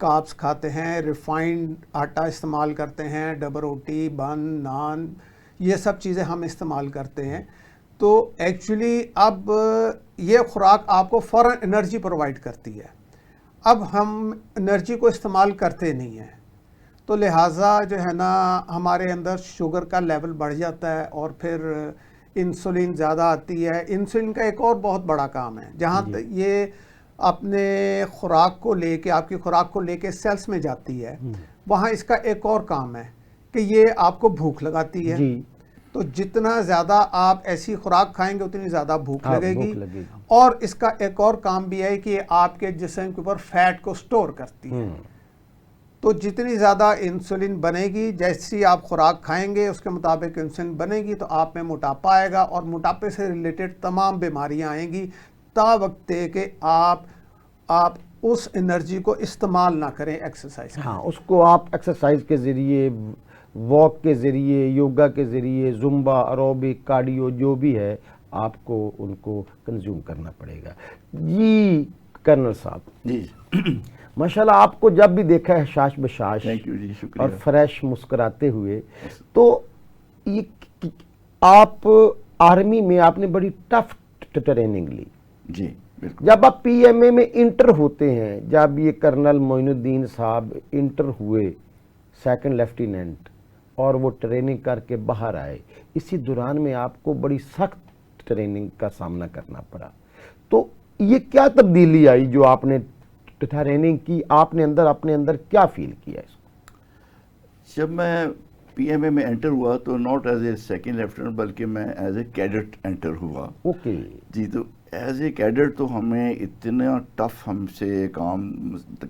Carbs کھاتے ہیں، refined آٹا استعمال کرتے ہیں، ڈبل روٹی، بن، نان، یہ سب چیزیں ہم استعمال کرتے ہیں. تو ایکچولی اب یہ خوراک آپ کو فوراً انرجی پرووائڈ کرتی ہے. اب ہم انرجی کو استعمال کرتے نہیں ہیں، تو لہٰذا جو ہے نا ہمارے اندر شوگر کا لیول بڑھ جاتا ہے اور پھر انسولین زیادہ آتی ہے. انسولین کا ایک اور بہت بڑا کام ہے، جہاں یہ اپنے خوراک کو لے کے، آپ کی خوراک کو لے کے سیلس میں جاتی ہے، وہاں اس کا ایک اور کام ہے کہ یہ آپ کو بھوک لگاتی ہے. جی. تو جتنا زیادہ آپ ایسی خوراک کھائیں گے اتنی زیادہ بھوک لگے گی. بھوک لگے گی. اور اس کا ایک اور کام بھی ہے کہ آپ کے جسم کے اوپر فیٹ کو سٹور کرتی ہے. تو جتنی زیادہ انسولین بنے گی، جیسی آپ خوراک کھائیں گے اس کے مطابق انسولین بنے گی، تو آپ میں موٹاپا آئے گا، اور موٹاپے سے ریلیٹڈ تمام بیماریاں آئیں گی، تا وقت کہ آپ اس انرجی کو استعمال نہ کریں ایکسرسائز. ہاں، اس کو آپ ایکسرسائز کے ذریعے، واک کے ذریعے، یوگا کے ذریعے، زمبا، ایروبک، کارڈیو جو بھی ہے، آپ کو ان کو کنزیوم کرنا پڑے گا. جی کرنل صاحب، جی ماشاءاللہ آپ کو جب بھی دیکھا ہے شاش بشاش تھینک یو جی، شکریہ. اور فریش مسکراتے ہوئے، تو یہ آپ آرمی میں آپ نے بڑی ٹف ٹریننگ لی. جی بالکل. جب آپ پی ایم اے میں انٹر ہوتے ہیں، جب یہ کرنل معین الدین صاحب انٹر ہوئے سیکنڈ لیفٹیننٹ اور وہ ٹریننگ کر کے باہر آئے، اسی دوران میں آپ کو بڑی سخت ٹریننگ کا سامنا کرنا پڑا. تو یہ کیا تبدیلی آئی جو آپ نے ٹریننگ کی، آپ نے اپنے اندر کیا فیل کیا اس کو؟ جب میں پی ایم اے میں انٹر ہوا تو not as a second lieutenant بلکہ میں ایز اے کیڈٹ انٹر ہوا. اوکے. جی، تو ایز اے کیڈٹ تو ہمیں اتنا ٹف ہم سے کام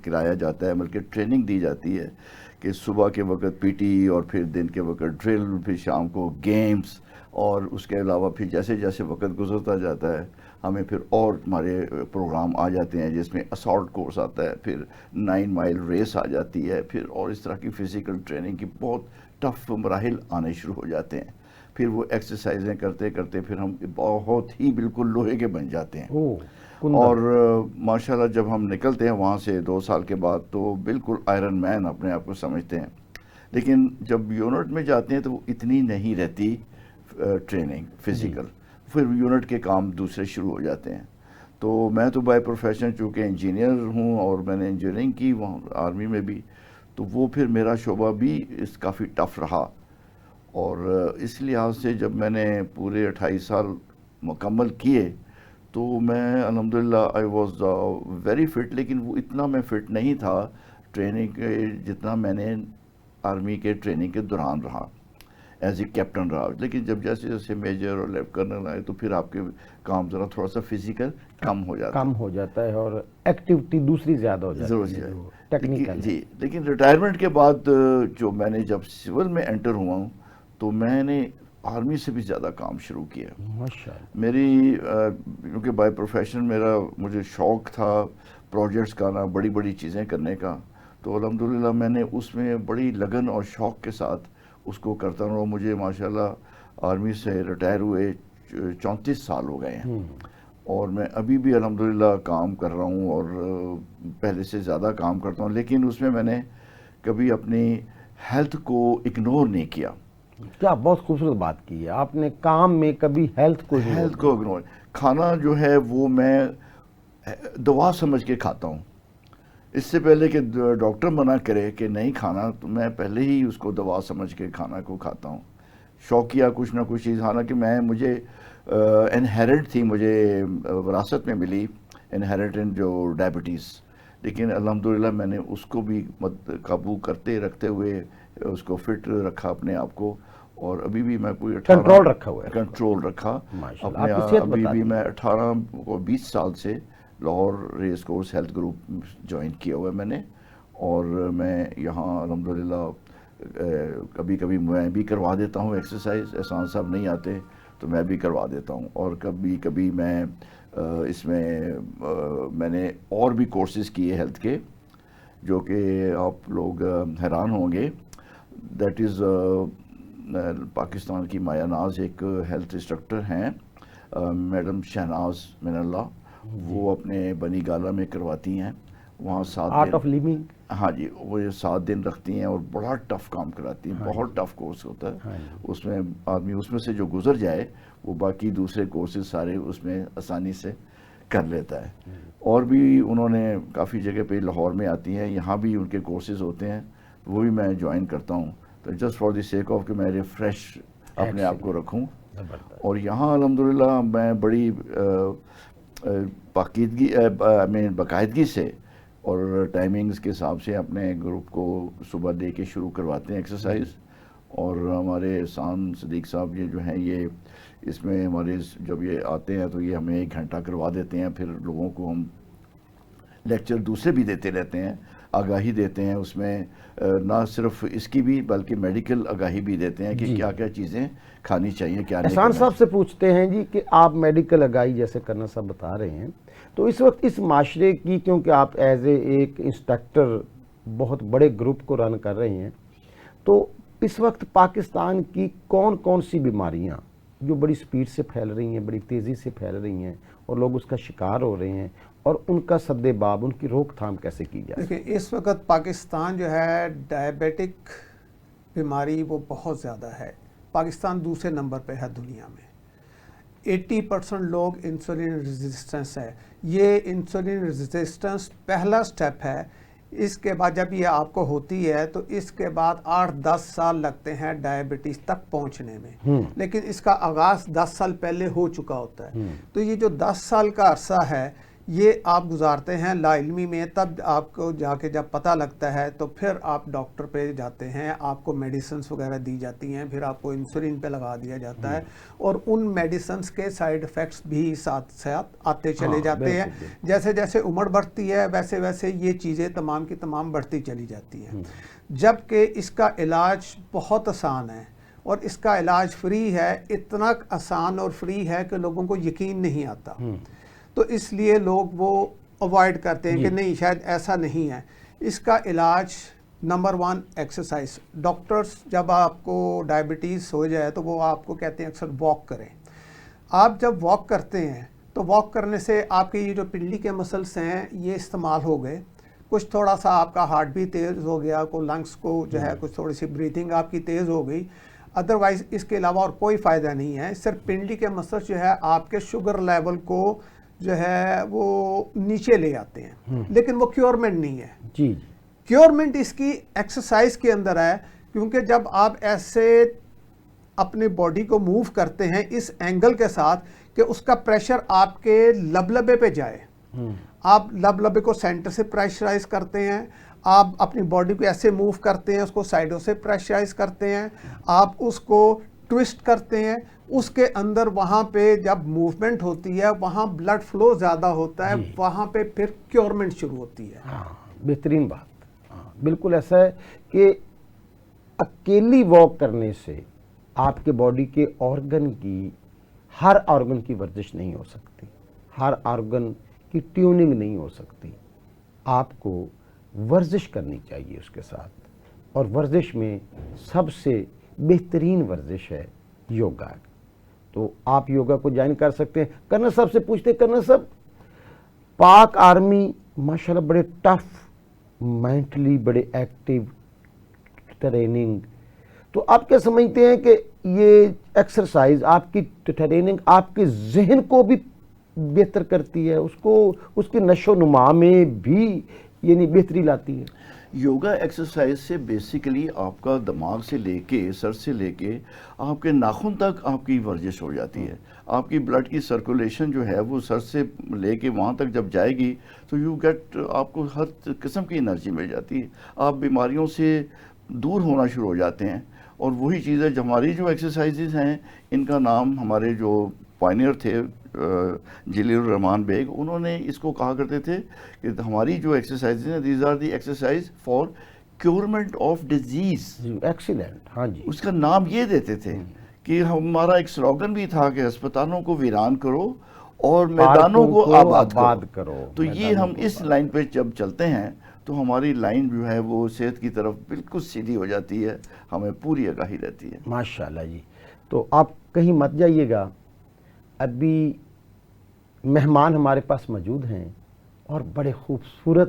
کرایا جاتا ہے، بلکہ ٹریننگ دی جاتی ہے کہ صبح کے وقت پی ٹی، اور پھر دن کے وقت ڈرل، پھر شام کو گیمز، اور اس کے علاوہ پھر جیسے جیسے وقت گزرتا جاتا ہے ہمیں پھر اور ہمارے پروگرام آ جاتے ہیں، جس میں اسالٹ کورس آتا ہے، پھر 9 مائل ریس آ جاتی ہے، پھر اور اس طرح کی فزیکل ٹریننگ کی بہت ٹف مراحل آنے شروع ہو جاتے ہیں. پھر وہ ایکسرسائزیں کرتے کرتے پھر ہم بہت ہی بالکل لوہے کے بن جاتے ہیں. اور ماشاءاللہ جب ہم نکلتے ہیں وہاں سے 2 سال کے بعد تو بالکل آئرن مین اپنے آپ کو سمجھتے ہیں. لیکن جب یونٹ میں جاتے ہیں تو وہ اتنی نہیں رہتی ٹریننگ فزیکل، پھر یونٹ کے کام دوسرے شروع ہو جاتے ہیں. تو میں تو بائی پروفیشن چونکہ انجینئر ہوں اور میں نے انجینئرنگ کی وہاں آرمی میں بھی، تو وہ پھر میرا شعبہ بھی کافی ٹف رہا. اور اس لحاظ سے جب میں نے پورے 28 سال مکمل کیے تو میں الحمدللہ آئی واز ویری فٹ. لیکن وہ اتنا میں فٹ نہیں تھا ٹریننگ کے جتنا میں نے آرمی کے ٹریننگ کے دوران رہا ایز اے کیپٹن رہا. لیکن جب جیسے جیسے میجر اور لیفٹ کرنل آئے تو پھر آپ کے کام ذرا تھوڑا سا فزیکل کم ہو جاتا ہے اور ایکٹیویٹی دوسری زیادہ ہو جاتی ہے ٹیکنیکل. جی، لیکن ریٹائرمنٹ کے بعد جو میں نے جب سول میں انٹر ہوا ہوں تو میں نے آرمی سے بھی زیادہ کام شروع کیا. میری کیونکہ بائی پروفیشن مجھے شوق تھا پروجیکٹس کا نا، بڑی بڑی چیزیں کرنے کا. تو الحمدللہ میں نے اس میں بڑی لگن اور شوق کے ساتھ اس کو کرتا رہا. مجھے ماشاءاللہ آرمی سے ریٹائر ہوئے 34 سال ہو گئے ہیں، اور میں ابھی بھی الحمدللہ کام کر رہا ہوں اور پہلے سے زیادہ کام کرتا ہوں. لیکن اس میں نے کبھی اپنی ہیلتھ کو اگنور نہیں کیا. کیا بہت خوبصورت بات کی ہے آپ نے، کام میں کبھی ہیلتھ کو اگنور. کھانا جو ہے وہ میں دوا سمجھ کے کھاتا ہوں. اس سے پہلے کہ ڈاکٹر منع کرے کہ نہیں کھانا تو میں پہلے ہی اس کو دوا سمجھ کے کھانا کو کھاتا ہوں. شوقیہ کچھ نہ کچھ چیز، حالانکہ مجھے انہیرٹ تھی، مجھے وراثت میں ملی انہیریٹنٹ جو ڈائبٹیز. لیکن الحمدللہ میں نے اس کو بھی قابو کرتے رکھتے ہوئے اس کو فٹ رکھا اپنے آپ کو. اور ابھی بھی میں کوئی کنٹرول رکھا ہوا ہے، کنٹرول رکھا اپنے. ابھی بھی میں 18 اور 20 سال سے Lahore race course health group join کیا ہوا ہے میں نے. اور میں یہاں الحمدللہ کبھی کبھی میں بھی کروا دیتا ہوں ایکسرسائز. احسان صاحب نہیں آتے تو میں بھی کروا دیتا ہوں. اور کبھی کبھی میں اس میں نے اور بھی کورسز کیے ہیلتھ کے جو کہ آپ لوگ حیران ہوں گے. دیٹ از پاکستان کی مایا ناز ایک ہیلتھ انسٹرکٹر ہیں، میڈم شہناز من اللہ. وہ اپنے بنی گالہ میں کرواتی ہیں وہاں 7 آرٹ آف لیونگ. ہاں جی، وہ یہ 7 دن رکھتی ہیں اور بڑا ٹف کام کراتی ہیں، بہت ٹف کورس ہوتا ہے اس میں. آدمی اس میں سے جو گزر جائے وہ باقی دوسرے کورسز سارے اس میں آسانی سے کر لیتا ہے. اور بھی انہوں نے کافی جگہ پہ لاہور میں آتی ہیں، یہاں بھی ان کے کورسز ہوتے ہیں، وہ بھی میں جوائن کرتا ہوں. تو just for the sake of کہ میں ریفریش اپنے آپ کو رکھوں. اور یہاں الحمدللہ میں بڑی باقاعدگی سے اور ٹائمنگز کے حساب سے اپنے گروپ کو صبح دے کے شروع کرواتے ہیں ایکسرسائز. اور ہمارے احسان صدیق صاحب یہ جو ہیں یہ اس میں ہمارے جب یہ آتے ہیں تو یہ ہمیں 1 گھنٹہ کروا دیتے ہیں. پھر لوگوں کو ہم لیکچر دوسرے بھی دیتے رہتے ہیں، آگاہی دیتے ہیں اس میں، نہ صرف اس کی بھی بلکہ میڈیکل آگاہی بھی دیتے ہیں کہ کیا کیا چیزیں کھانی چاہیے، کیا نہیں. احسان صاحب سے پوچھتے ہیں جی کہ آپ میڈیکل آگاہی جیسے کرنا صاحب بتا رہے ہیں، تو اس وقت اس معاشرے کی، کیونکہ آپ ایز اے ایک انسٹرکٹر بہت بڑے گروپ کو رن کر رہے ہیں، تو اس وقت پاکستان کی کون کون سی بیماریاں جو بڑی سپیڈ سے پھیل رہی ہیں، بڑی تیزی سے پھیل رہی ہیں اور لوگ اس کا شکار ہو رہے ہیں، اور ان کا سد باب، ان کی روک تھام کیسے کی جائے؟ دیکھیں اس وقت پاکستان جو ہے ڈائبیٹک بیماری وہ بہت زیادہ ہے. پاکستان دوسرے نمبر پہ ہے دنیا میں. 80% لوگ انسولین ریزسٹنس ہے. یہ انسولین ریزسٹنس پہلا سٹیپ ہے. اس کے بعد جب یہ آپ کو ہوتی ہے تو اس کے بعد 8-10 سال لگتے ہیں ڈائبٹیز تک پہنچنے میں، لیکن اس کا آغاز 10 سال پہلے ہو چکا ہوتا ہے. تو یہ جو 10 سال کا عرصہ ہے یہ آپ گزارتے ہیں لا علمی میں، تب آپ کو جا کے جب پتہ لگتا ہے تو پھر آپ ڈاکٹر پہ جاتے ہیں، آپ کو میڈیسنز وغیرہ دی جاتی ہیں، پھر آپ کو انسولین پہ لگا دیا جاتا ہے، اور ان میڈیسنز کے سائیڈ ایفیکٹس بھی ساتھ ساتھ آتے چلے جاتے ہیں. جیسے جیسے عمر بڑھتی ہے ویسے ویسے یہ چیزیں تمام کی تمام بڑھتی چلی جاتی ہیں. جبکہ اس کا علاج بہت آسان ہے اور اس کا علاج فری ہے. اتنا آسان اور فری ہے کہ لوگوں کو یقین نہیں آتا، تو اس لیے لوگ وہ اوائڈ کرتے ہیں کہ نہیں شاید ایسا نہیں ہے. اس کا علاج نمبر 1 ایکسرسائز. ڈاکٹرز جب آپ کو ڈائبٹیز ہو جائے تو وہ آپ کو کہتے ہیں اکثر واک کریں. آپ جب واک کرتے ہیں تو واک کرنے سے آپ کے یہ جو پنڈلی کے مسلس ہیں یہ استعمال ہو گئے، کچھ تھوڑا سا آپ کا ہارٹ بھی تیز ہو گیا، کو لنگس کو جو ہے کچھ تھوڑی سی بریتھنگ آپ کی تیز ہو گئی. ادروائز اس کے علاوہ اور کوئی فائدہ نہیں ہے. صرف پنڈلی کے مسلس جو ہے آپ کے شوگر لیول کو جو ہے وہ نیچے لے آتے ہیں، لیکن وہ کیورمنٹ نہیں ہے. جی کیورمنٹ اس کی ایکسرسائز کے اندر ہے، کیونکہ جب آپ ایسے اپنے باڈی کو موو کرتے ہیں اس اینگل کے ساتھ کہ اس کا پریشر آپ کے لبلبے پہ جائے. آپ لبلبے کو سینٹر سے پریشرائز کرتے ہیں، آپ اپنی باڈی کو ایسے موو کرتے ہیں، اس کو سائڈوں سے پریشرائز کرتے ہیں، آپ اس کو ٹوسٹ کرتے ہیں. اس کے اندر وہاں پہ جب موومنٹ ہوتی ہے وہاں بلڈ فلو زیادہ ہوتا ہے، وہاں پہ پھر کیورمنٹ شروع ہوتی ہے. بہترین بات. بالکل ایسا ہے کہ اکیلی واک کرنے سے آپ کے باڈی کے آرگن کی، ہر آرگن کی ورزش نہیں ہو سکتی، ہر آرگن کی ٹیوننگ نہیں ہو سکتی. آپ کو ورزش کرنی چاہیے اس کے ساتھ، اور ورزش میں سب سے بہترین ورزش ہے یوگا. تو آپ یوگا کو جوائن کر سکتے ہیں. کرنل صاحب سے پوچھتے ہیں، کرنل صاحب پاک آرمی ماشاءاللہ بڑے ٹف، مینٹلی بڑے ایکٹیو ٹریننگ، تو آپ کیا سمجھتے ہیں کہ یہ ایکسرسائز آپ کی ٹریننگ آپ کے ذہن کو بھی بہتر کرتی ہے، اس کی نشو و نما میں بھی یعنی بہتری لاتی ہے؟ یوگا ایکسرسائز سے بیسیکلی آپ کا دماغ سے لے کے، سر سے لے کے آپ کے ناخن تک آپ کی ورزش ہو جاتی ہے. آپ کی بلڈ کی سرکولیشن جو ہے وہ سر سے لے کے وہاں تک جب جائے گی تو یو گیٹ، آپ کو ہر قسم کی انرجی مل جاتی ہے، آپ بیماریوں سے دور ہونا شروع ہو جاتے ہیں. اور وہی چیز ہے جو ہماری جو ایکسرسائزز ہیں، ان کا نام ہمارے جو پائنیئر تھے جلیل الرحمان بیگ، انہوں نے اس کو کہا کرتے تھے کہ ہماری جو ایکسرسائزز ہیں these are the exercise for curement of disease. Excellent. ہاں جی. اس کا نام یہ دیتے تھے کہ ہمارا ایک سلوگن بھی تھا کہ ہسپتالوں کو ویران کرو اور میدانوں کو آباد کرو. تو یہ ہم اس لائن پہ جب چلتے ہیں تو ہماری لائن جو ہے وہ صحت کی طرف بالکل سیدھی ہو جاتی ہے، ہمیں پوری آگاہی رہتی ہے. ماشاءاللہ جی. تو آپ کہیں مت جائیے گا، ابھی مہمان ہمارے پاس موجود ہیں اور بڑے خوبصورت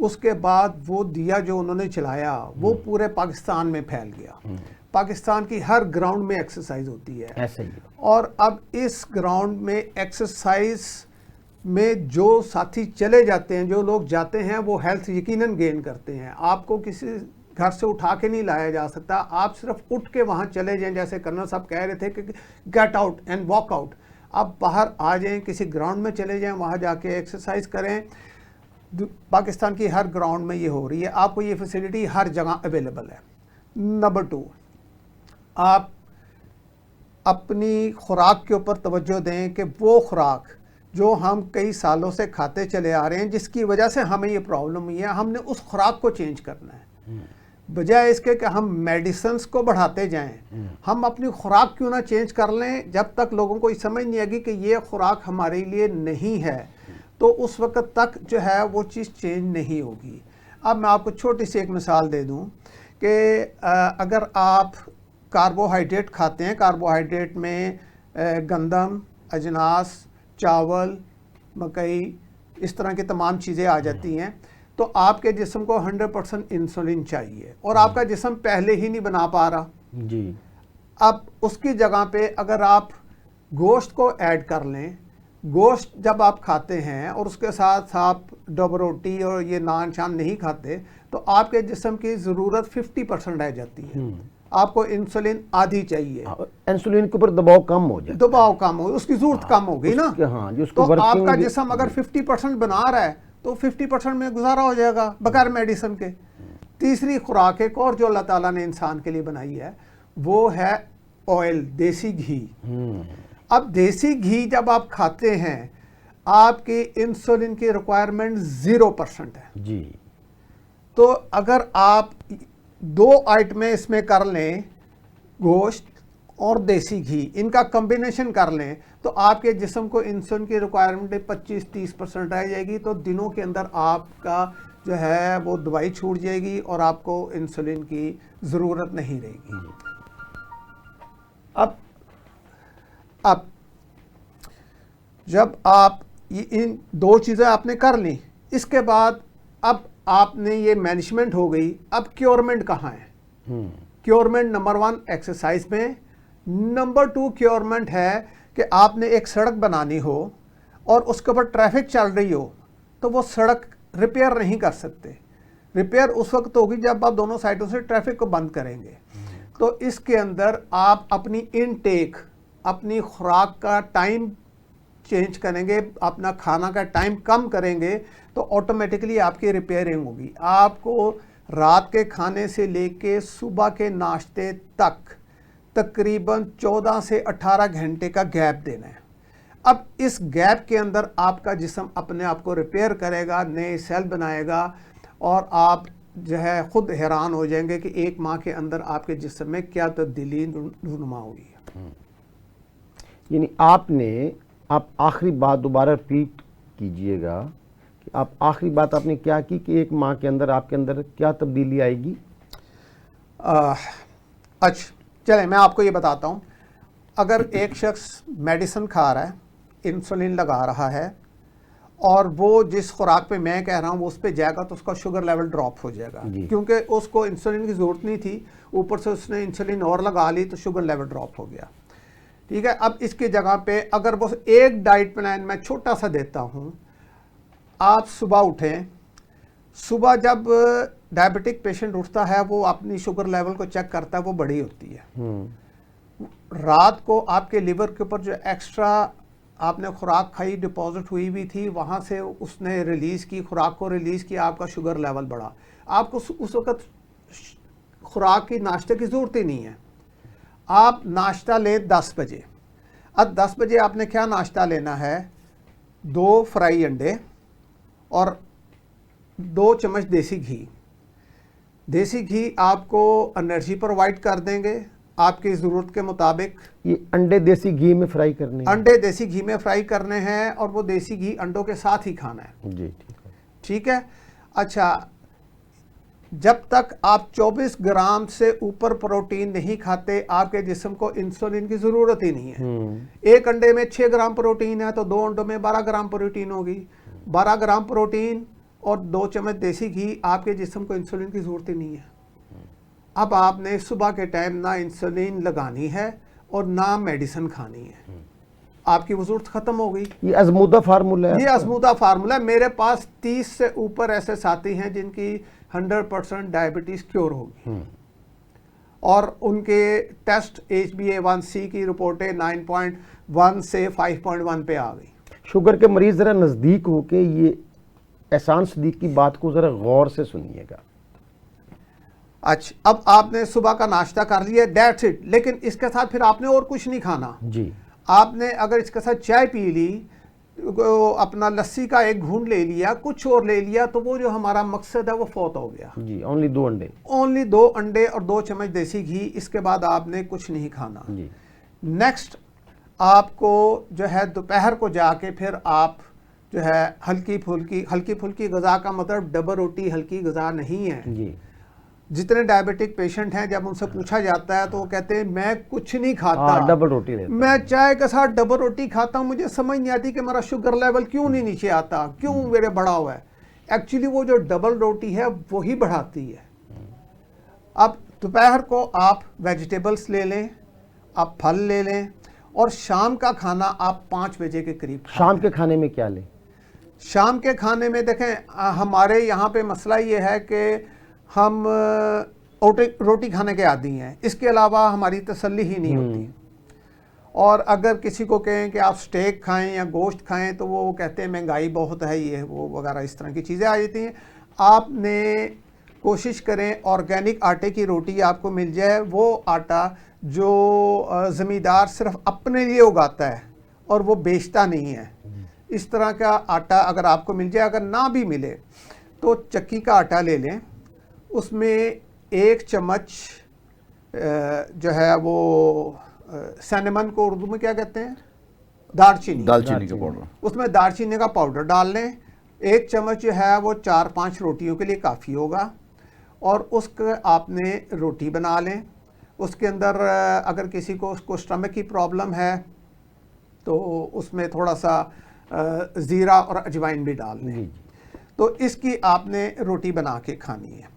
اس کے بعد وہ دیا جو انہوں نے چلایا وہ پورے پاکستان میں پھیل گیا. پاکستان کی ہر گراؤنڈ میں ایکسرسائز ہوتی ہے. ایسا ہی. اور اب اس گراؤنڈ میں ایکسرسائز میں جو ساتھی چلے جاتے ہیں, جو لوگ جاتے ہیں, وہ ہیلتھ یقیناً گین کرتے ہیں. آپ کو کسی گھر سے اٹھا کے نہیں لایا جا سکتا, آپ صرف اٹھ کے وہاں چلے جائیں, جیسے کرنل صاحب کہہ رہے تھے کہ get out and walk out. آپ باہر آ جائیں, کسی گراؤنڈ میں چلے جائیں, وہاں جا کے ایکسرسائز کریں. پاکستان کی ہر گراؤنڈ میں یہ ہو رہی ہے, آپ کو یہ فیسلٹی ہر جگہ اویلیبل ہے. نمبر 2, آپ اپنی خوراک کے اوپر توجہ دیں کہ وہ خوراک جو ہم کئی سالوں سے کھاتے چلے آ رہے ہیں, جس کی وجہ سے ہمیں یہ پرابلم ہوئی ہے, ہم نے اس خوراک کو چینج کرنا ہے. بجائے اس کے کہ ہم میڈیسنز کو بڑھاتے جائیں, ہم اپنی خوراک کیوں نہ چینج کر لیں. جب تک لوگوں کو یہ سمجھ نہیں آئے گی کہ یہ خوراک ہمارے لیے نہیں ہے, تو اس وقت تک جو ہے وہ چیز چینج نہیں ہوگی. اب میں آپ کو چھوٹی سی ایک مثال دے دوں کہ اگر آپ کاربوہائیڈریٹ کھاتے ہیں, کاربوہائیڈریٹ میں گندم, اجناس, چاول, مکئی, اس طرح کی تمام چیزیں آ جاتی ہیں, تو آپ کے جسم کو 100% انسولین چاہیے, اور آپ کا جسم پہلے ہی نہیں بنا پا رہا. جی. اب اس کی جگہ پہ اگر آپ گوشت کو ایڈ کر لیں, گوشت جب آپ کھاتے ہیں اور اس کے ساتھ آپ ڈب روٹی اور یہ نان شان نہیں کھاتے, تو آپ کے جسم کی ضرورت 50% رہ جاتی ہے. آپ کو انسولین آدھی چاہیے. انسولین کے اوپر دباؤ کم ہو جائے, دباؤ کم ہو, اس کی ضرورت کم ہوگی نا. تو آپ کا جسم اگر 50% بنا رہا ہے تو 50% میں گزارا ہو جائے گا بغیر میڈیسن کے. تیسری خوراک ایک اور جو اللہ تعالیٰ نے انسان کے لیے بنائی ہے, وہ ہے آئل, دیسی گھی. اب دیسی گھی جب آپ کھاتے ہیں, آپ کی انسولین کی ریکوائرمنٹ 0% ہے. جی. تو اگر آپ 2 آئٹمیں اس میں کر لیں, گوشت اور دیسی گھی, ان کا کمبینیشن کر لیں, تو آپ کے جسم کو انسولین کی ریکوائرمنٹ 25-30% رہ جائے گی. تو دنوں کے اندر آپ کا جو ہے وہ دوائی چھوٹ جائے گی اور آپ کو انسولین کی ضرورت نہیں رہے گی. اب جب آپ ان 2 چیزیں آپ نے کر لیں, اس کے بعد اب آپ نے یہ مینجمنٹ ہو گئی. اب کیورمنٹ کہاں ہے؟ کیورمنٹ نمبر 1 ایکسرسائز میں. نمبر 2 کیورمنٹ ہے کہ آپ نے ایک سڑک بنانی ہو اور اس کے اوپر ٹریفک چل رہی ہو, تو وہ سڑک ریپیئر نہیں کر سکتے. ریپیئر اس وقت ہوگی جب آپ دونوں سائڈوں سے ٹریفک کو بند کریں گے. تو اس کے اندر آپ اپنی انٹیک, اپنی خوراک کا ٹائم چینج کریں گے, اپنا کھانا کا ٹائم کم کریں گے, تو آٹومیٹکلی آپ کی ریپیئرنگ ہوگی. آپ کو رات کے کھانے سے لے کے صبح کے ناشتے تک تقریباً 14 سے 18 گھنٹے کا گیپ دینا ہے. اب اس گیپ کے اندر آپ کا جسم اپنے آپ کو ریپیئر کرے گا, نئے سیل بنائے گا, اور آپ جو ہے خود حیران ہو جائیں گے کہ 1 ماہ کے اندر آپ کے جسم میں کیا تبدیلی رونما ہوئی ہے. یعنی آپ آخری بات دوبارہ ریپیٹ کیجئے گا کہ آخری بات آپ نے کیا کی کہ 1 ماہ کے اندر آپ کے اندر کیا تبدیلی آئے گی؟ اچھا چلیں میں آپ کو یہ بتاتا ہوں. اگر ایک شخص میڈیسن کھا رہا ہے, انسولین لگا رہا ہے, اور وہ جس خوراک پہ میں کہہ رہا ہوں وہ اس پہ جائے گا, تو اس کا شوگر لیول ڈراپ ہو جائے گا, کیونکہ اس کو انسولین کی ضرورت نہیں تھی, اوپر سے اس نے انسولین اور لگا لی تو شوگر لیول ڈراپ ہو گیا. ٹھیک ہے. اب اس کی جگہ پہ اگر وہ ایک ڈائٹ پلان میں چھوٹا سا دیتا ہوں. آپ صبح اٹھیں, صبح جب ڈائبٹک پیشنٹ اٹھتا ہے وہ اپنی شوگر لیول کو چیک کرتا ہے, وہ بڑی ہوتی ہے. رات کو آپ کے لیور کے اوپر جو ایکسٹرا آپ نے خوراک کھائی, ڈپازٹ ہوئی بھی تھی, وہاں سے اس نے ریلیز کی, خوراک کو ریلیز کیا, آپ کا شوگر لیول بڑھا. آپ کو اس وقت خوراک کی, ناشتے کی ضرورت ہی نہیں ہے. آپ ناشتہ لیں 10 بجے. اب 10 بجے آپ نے کیا ناشتہ لینا ہے؟ 2 فرائی انڈے اور 2 چمچ دیسی گھی. دیسی گھی آپ کو انرجی پرووائڈ کر دیں گے آپ کی ضرورت کے مطابق. یہ انڈے دیسی گھی میں فرائی کرنے ہیں؟ انڈے دیسی گھی میں فرائی کرنے ہیں, اور وہ دیسی گھی انڈوں کے ساتھ ہی کھانا ہے. جی ٹھیک ہے. ٹھیک ہے. اچھا, جب تک آپ 24 گرام سے اوپر پروٹین نہیں کھاتے, آپ کے جسم کو انسولین کی ضرورت ہی نہیں ہے. 1 انڈے میں 6 گرام پروٹین ہے, تو 2 انڈوں میں 12 گرام پروٹین ہوگی. 12 گرام پروٹین اور 2 چمچ دیسی گھی، آپ کے جسم کو انسولین کی ضرورت ہی نہیں ہے. اب آپ نے صبح کے ٹائم نہ انسولین لگانی ہے اور نہ میڈیسن کھانی ہے، آپ کی وہ ضرورت ختم ہو گئی. یہ ازمودہ فارمولہ ہے. یہ آزمودہ فارمولہ ہے. میرے پاس 30 سے اوپر ایسے ساتھی ہیں جن کی 100% ڈائبٹیز کیور ہوگی، اور ان کے ٹیسٹ HbA1c کی رپورٹیں 9.1 سے 5.1 پہ آ گئی. شوگر کے مریض ذرا نزدیک ہو کے یہ احسان صدیق کی بات کو ذرا غور سے سنیے گا. اچھا، اب آپ نے صبح کا ناشتہ کر لیا، دیٹس اٹ، لیکن اس کے ساتھ پھر آپ نے اور کچھ نہیں کھانا. جی. آپ نے اگر اس کے ساتھ چائے پی لی، اپنا لسی کا ایک گھونٹ لے لیا، کچھ اور لے لیا، تو وہ جو ہمارا مقصد ہے وہ فوت ہو گیا. جی. اونلی 2 انڈے. اونلی 2 انڈے اور 2 چمچ دیسی گھی. اس کے بعد آپ نے کچھ نہیں کھانا. جی. نیکسٹ آپ کو جو ہے دوپہر کو جا کے پھر آپ جو ہے ہلکی پھلکی غذا کا مطلب ڈبل روٹی ہلکی غذا نہیں ہے. جی. جتنے ڈائبٹک پیشنٹ ہیں جب ان سے پوچھا جاتا ہے تو وہ کہتے ہیں میں کچھ نہیں کھاتا، ڈبل روٹی لیتا. میں چائے کے ساتھ ڈبل روٹی کھاتا ہوں، مجھے سمجھ نہیں آتی کہ میرا شوگر لیول کیوں نہیں نیچے آتا، کیوں میرے بڑھا ہوا ہے. ایکچولی وہ جو ڈبل روٹی ہے وہی بڑھاتی ہے. اب دوپہر کو آپ ویجیٹیبلز لے لیں، آپ پھل لے لیں، اور شام کا کھانا آپ 5 بجے کے قریب کھائیں. شام کے کھانے میں کیا لیں؟ شام کے کھانے میں دیکھیں ہمارے یہاں پہ مسئلہ یہ ہے کہ ہم روٹی کھانے کے عادی ہیں، اس کے علاوہ ہماری تسلی ہی نہیں ہوتی. اور اگر کسی کو کہیں کہ آپ سٹیک کھائیں یا گوشت کھائیں تو وہ کہتے ہیں مہنگائی بہت ہے، یہ وہ وغیرہ اس طرح کی چیزیں آ جاتی ہیں. آپ نے کوشش کریں آرگینک آٹے کی روٹی آپ کو مل جائے، وہ آٹا جو زمیندار صرف اپنے لیے اگاتا ہے اور وہ بیچتا نہیں ہے. اس طرح کا آٹا اگر آپ کو مل جائے، اگر نہ بھی ملے تو چکی کا آٹا لے لیں، اس میں 1 چمچ جو ہے وہ سینمن کو اردو میں کیا کہتے ہیں، دار چینی کا پاؤڈر، اس میں دار چینی کا پاؤڈر ڈال لیں. 1 چمچ جو ہے وہ 4-5 روٹیوں کے لیے کافی ہوگا. اور اس کا آپ نے روٹی بنا لیں. اس کے اندر اگر کسی کو اسٹمک کی پرابلم ہے تو اس میں تھوڑا سا زیرہ اور اجوائن بھی ڈال لیں. تو اس کی آپ نے روٹی بنا کے کھانی ہے.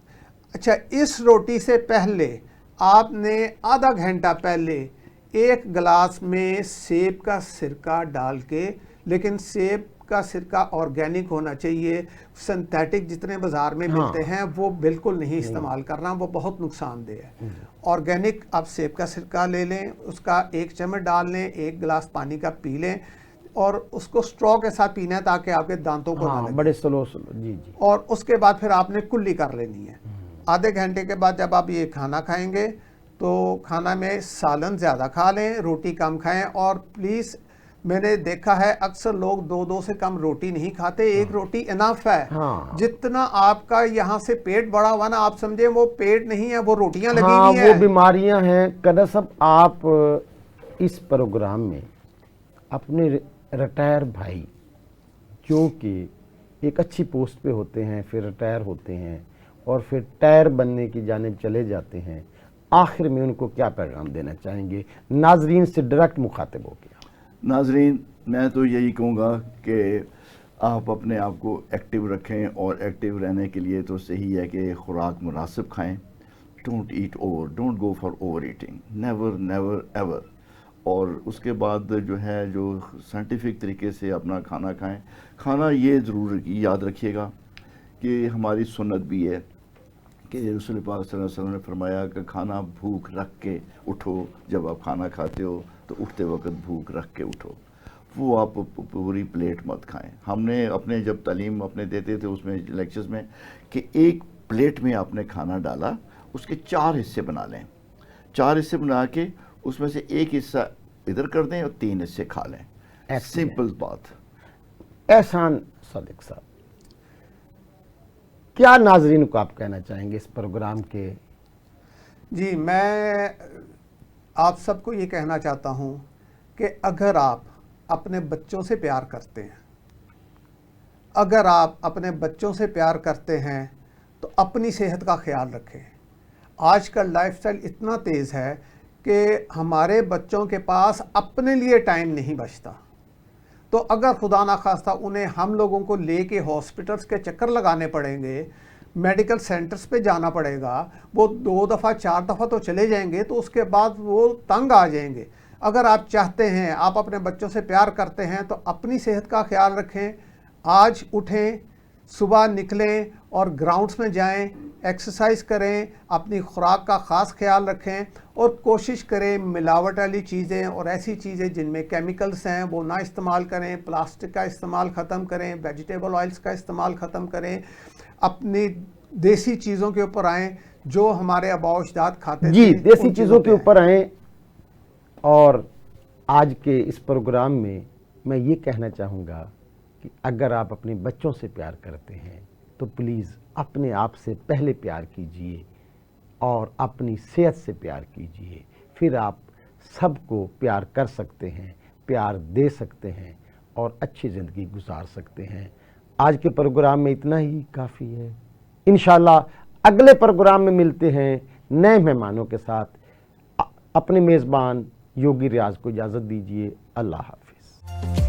اچھا، اس روٹی سے پہلے آپ نے آدھا گھنٹہ پہلے 1 گلاس میں سیب کا سرکہ ڈال کے، لیکن سیب کا سرکہ آرگینک ہونا چاہیے. سنتھیٹک جتنے بازار میں ملتے ہیں وہ بالکل نہیں استعمال کرنا، وہ بہت نقصان دہ ہے. آرگینک آپ سیب کا سرکہ لے لیں، اس کا 1 چمچ ڈال لیں، 1 گلاس پانی کا پی لیں، اور اس کو سٹرو کے ساتھ پینا ہے تاکہ آپ کے دانتوں کو نہ لگے. بڑے سلو. جی. اور اس کے بعد پھر آپ نے کلی کر لینی ہے. آدھے گھنٹے کے بعد جب آپ یہ کھانا کھائیں گے تو کھانا میں سالن زیادہ کھا لیں، روٹی کم کھائیں. اور پلیز، میں نے دیکھا ہے اکثر لوگ 2 سے کم روٹی نہیں کھاتے. 1 روٹی انف ہے. جتنا آپ کا یہاں سے پیٹ بڑا ہوا نا، آپ سمجھیں وہ پیٹ نہیں ہے، وہ روٹیاں لگی ہوئی ہیں. وہ بیماریاں ہیں. قدر صاحب، آپ اس پروگرام میں اپنے ریٹائر بھائی جو کہ ایک اچھی پوسٹ پہ ہوتے ہیں، پھر ریٹائر ہوتے ہیں اور پھر ٹائر بننے کی جانب چلے جاتے ہیں، آخر میں ان کو کیا پیغام دینا چاہیں گے ناظرین سے ڈائریکٹ مخاطب ہو گیا؟ ناظرین، میں تو یہی کہوں گا کہ آپ اپنے آپ کو ایکٹیو رکھیں، اور ایکٹیو رہنے کے لیے تو صحیح ہے کہ خوراک مناسب کھائیں. Don't eat over, don't go for over eating, never never ever. اور اس کے بعد جو ہے جو سائنٹیفک طریقے سے اپنا کھانا کھائیں. کھانا یہ ضرور یاد رکھیے گا کہ ہماری سنت بھی ہے کہ رسول پاک صلی اللہ علیہ وسلم نے فرمایا کہ کھانا بھوک رکھ کے اٹھو. جب آپ کھانا کھاتے ہو تو اٹھتے وقت بھوک رکھ کے اٹھو. وہ آپ پوری پلیٹ مت کھائیں. ہم نے اپنے جب تعلیم اپنے دیتے تھے اس میں لیکچرز میں کہ 1 پلیٹ میں آپ نے کھانا ڈالا، اس کے 4 حصے بنا لیں. 4 حصے بنا کے اس میں سے 1 حصہ ادھر کر دیں اور 3 حصے کھا لیں. سمپل بات. احسان صادق صاحب، کیا ناظرین کو آپ کہنا چاہیں گے اس پروگرام کے؟ جی، میں آپ سب کو یہ کہنا چاہتا ہوں کہ اگر آپ اپنے بچوں سے پیار کرتے ہیں، اگر آپ اپنے بچوں سے پیار کرتے ہیں تو اپنی صحت کا خیال رکھیں. آج کل لائف سٹائل اتنا تیز ہے کہ ہمارے بچوں کے پاس اپنے لیے ٹائم نہیں بچتا. تو اگر خدا نخواستہ انہیں ہم لوگوں کو لے کے ہاسپٹلس کے چکر لگانے پڑیں گے، میڈیکل سینٹرز پہ جانا پڑے گا، وہ 2 دفعہ 4 دفعہ تو چلے جائیں گے تو اس کے بعد وہ تنگ آ جائیں گے۔ اگر آپ چاہتے ہیں، آپ اپنے بچوں سے پیار کرتے ہیں تو اپنی صحت کا خیال رکھیں، آج اٹھیں، صبح نکلیں اور گراؤنڈز میں جائیں، ایکسرسائز کریں، اپنی خوراک کا خاص خیال رکھیں اور کوشش کریں ملاوٹ والی چیزیں اور ایسی چیزیں جن میں کیمیکلز ہیں وہ نہ استعمال کریں، پلاسٹک کا استعمال ختم کریں، ویجیٹیبل آئلز کا استعمال ختم کریں، اپنی دیسی چیزوں کے اوپر آئیں جو ہمارے آباء و اجداد کھاتے تھے، جی، دیسی ان چیزوں پہ کے آئیں۔ اوپر آئیں۔ اور آج کے اس پروگرام میں میں یہ کہنا چاہوں گا کہ اگر آپ اپنے بچوں سے پیار کرتے ہیں تو پلیز اپنے آپ سے پہلے پیار کیجئے اور اپنی صحت سے پیار کیجئے، پھر آپ سب کو پیار کر سکتے ہیں، پیار دے سکتے ہیں اور اچھی زندگی گزار سکتے ہیں۔ آج کے پروگرام میں اتنا ہی کافی ہے۔ انشاءاللہ اگلے پروگرام میں ملتے ہیں نئے مہمانوں کے ساتھ۔ اپنے میزبان یوگی ریاض کو اجازت دیجیے۔ اللہ حافظ۔